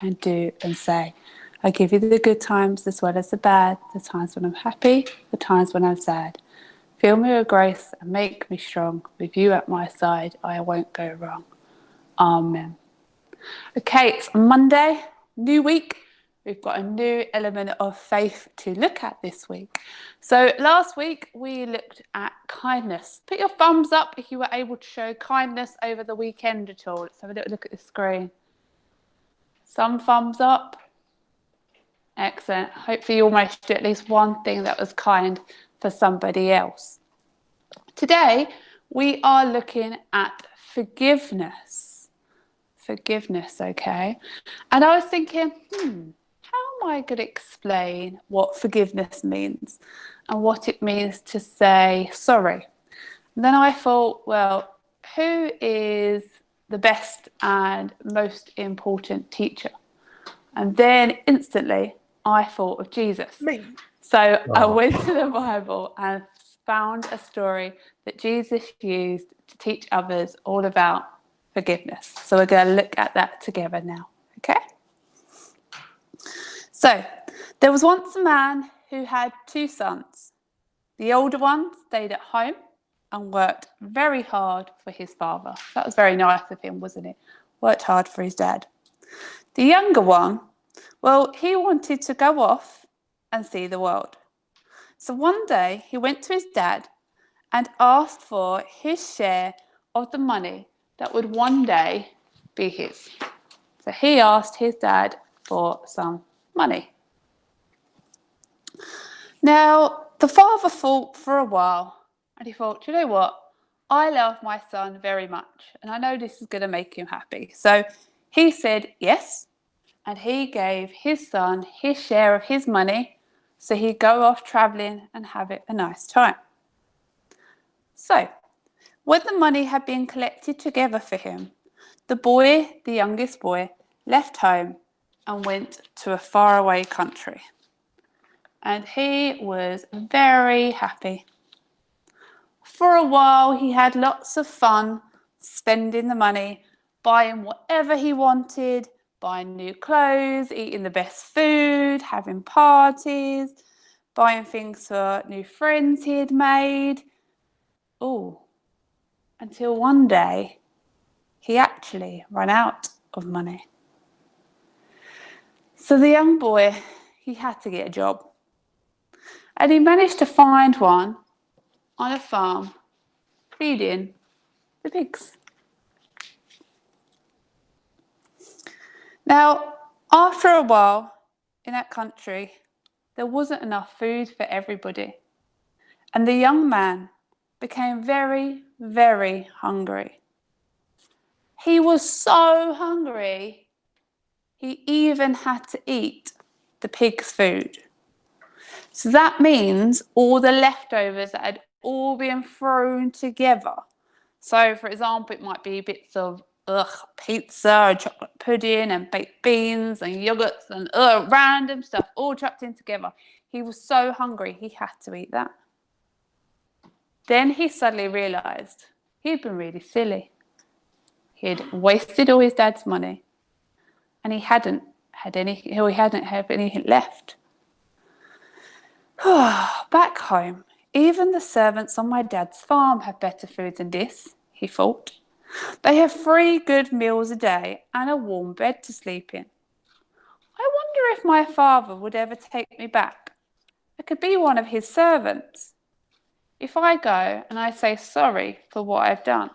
and do and say. I give you the good times as well as the bad, the times when I'm happy, the times when I'm sad. Fill me with grace and make me strong. With you at my side, I won't go wrong. Amen. Okay, it's Monday, new week. We've got a new element of faith to look at this week. So last week we looked at kindness. Put your thumbs up if you were able to show kindness over the weekend at all. Let's have a little look at the screen. Some thumbs up. Excellent. Hopefully you almost do at least one thing that was kind for somebody else. Today we are looking at forgiveness. Forgiveness, okay? And I was thinking, how am I going to explain what forgiveness means and what it means to say sorry? And then I thought, well, who is the best and most important teacher? And then instantly I thought of Jesus. Me. So I went to the Bible and found a story that Jesus used to teach others all about forgiveness. So we're going to look at that together now, okay? So there was once a man who had two sons. The older one stayed at home and worked very hard for his father. That was very nice of him, wasn't it? Worked hard for his dad. The younger one, well, he wanted to go off and see the world. So one day he went to his dad and asked for his share of the money that would one day be his. So he asked his dad for some money. Now, the father thought for a while and he thought, do you know what? I love my son very much and I know this is going to make him happy. So he said yes, and he gave his son his share of his money so he'd go off travelling and have a nice time. So when the money had been collected together for him, the boy, the youngest boy, left home and went to a faraway country. And he was very happy. For a while, he had lots of fun spending the money, buying whatever he wanted, buying new clothes, eating the best food, having parties, buying things for new friends he had made. Oh, until one day, he actually ran out of money. So the young boy, he had to get a job. And he managed to find one on a farm feeding the pigs. Now, after a while in that country, there wasn't enough food for everybody. And the young man became very, very hungry. He was so hungry, he even had to eat the pig's food. So that means all the leftovers that had all been thrown together. So, for example, it might be bits of pizza and chocolate pudding and baked beans and yogurts and random stuff all chucked in together. He was so hungry, he had to eat that. Then he suddenly realised he'd been really silly. He'd wasted all his dad's money and he hadn't have anything left. Back home, even the servants on my dad's farm have better food than this, he thought. They have 3 good meals a day and a warm bed to sleep in. I wonder if my father would ever take me back. I could be one of his servants. If I go and I say sorry for what I've done.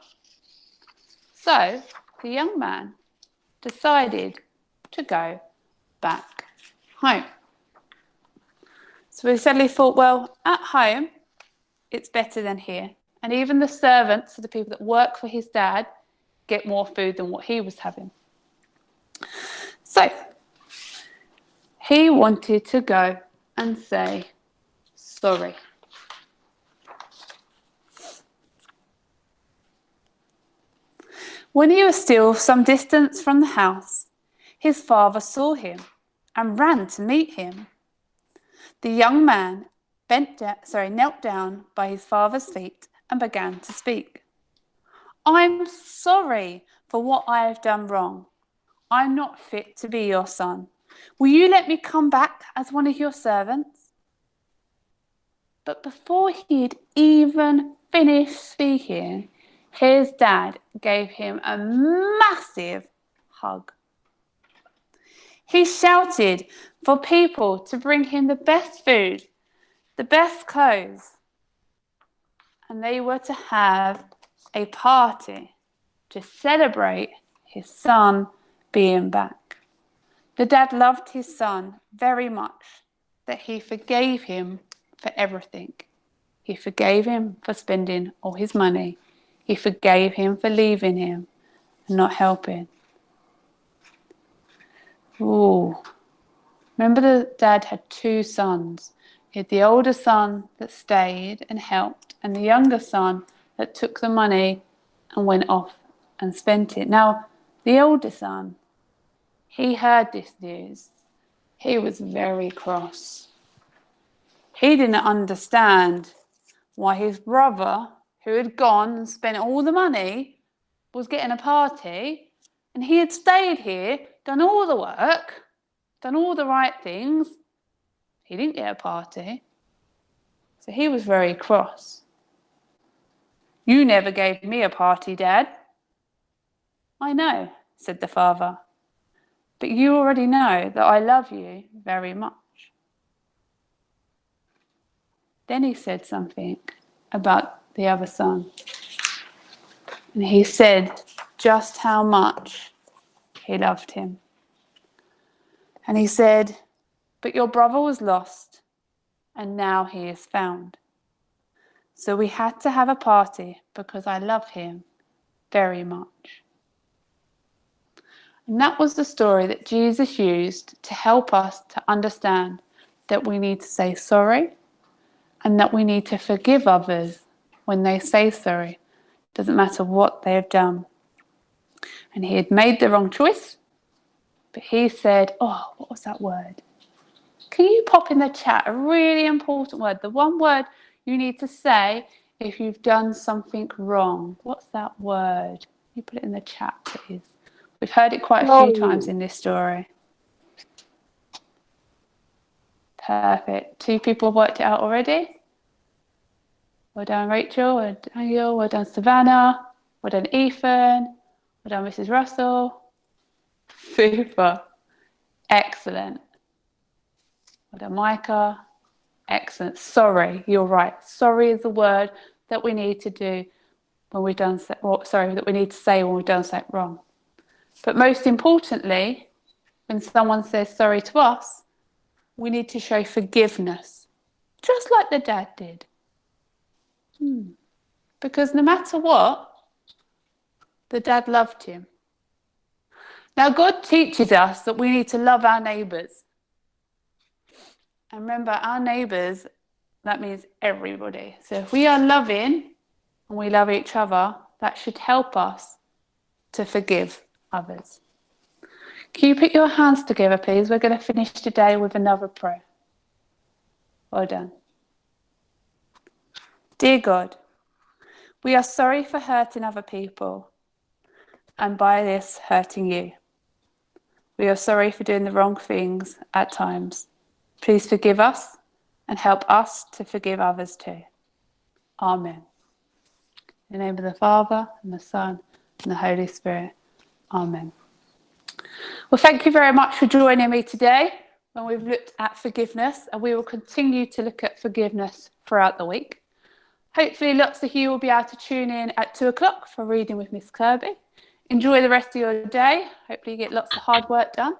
So the young man decided to go back home. So he suddenly thought, well, at home, it's better than here. And even the servants, so the people that work for his dad, get more food than what he was having. So he wanted to go and say sorry. When he was still some distance from the house, his father saw him and ran to meet him. The young man knelt down by his father's feet and began to speak. I'm sorry for what I have done wrong. I'm not fit to be your son. Will you let me come back as one of your servants? But before he'd even finished speaking, his dad gave him a massive hug. He shouted for people to bring him the best food, the best clothes, and they were to have a party to celebrate his son being back. The dad loved his son very much that he forgave him for everything. He forgave him for spending all his money. He forgave him for leaving him and not helping. Ooh. Remember, the dad had two sons. He had the older son that stayed and helped, and the younger son that took the money and went off and spent it. Now, the older son, he heard this news. He was very cross. He didn't understand why his brother, who had gone and spent all the money, was getting a party, and he had stayed here, done all the work, done all the right things. He didn't get a party. So he was very cross. You never gave me a party, Dad. I know, said the father, but you already know that I love you very much. Then he said something about the other son. And he said just how much he loved him. And he said, but your brother was lost, and now he is found. So we had to have a party because I love him very much. And that was the story that Jesus used to help us to understand that we need to say sorry and that we need to forgive others when they say sorry. Doesn't matter what they have done. And he had made the wrong choice, but he said, oh, what was that word? Can you pop in the chat a really important word? The one word you need to say if you've done something wrong. What's that word? Can you put it in the chat, please? We've heard it quite a few times in this story. Perfect. 2 people have worked it out already. Well done, Rachel. Well done, Daniel. Well done, Savannah. Well done, Ethan. Well done, Mrs. Russell. Super. Excellent. Well done, Micah. Excellent. Sorry, you're right. Sorry is the word that we need to do when we've done, that we need to say when we've done something wrong. But most importantly, when someone says sorry to us, we need to show forgiveness, just like the dad did. Because no matter what, the dad loved him. Now, God teaches us that we need to love our neighbours. And remember, our neighbours, that means everybody. So if we are loving and we love each other, that should help us to forgive others. Can you put your hands together, please? We're going to finish today with another prayer. Well done. Dear God, we are sorry for hurting other people and by this hurting you. We are sorry for doing the wrong things at times. Please forgive us and help us to forgive others too. Amen. In the name of the Father and the Son and the Holy Spirit. Amen. Well, thank you very much for joining me today when we've looked at forgiveness, and we will continue to look at forgiveness throughout the week. Hopefully lots of you will be able to tune in at 2 o'clock for Reading with Miss Kirby. Enjoy the rest of your day. Hopefully you get lots of hard work done.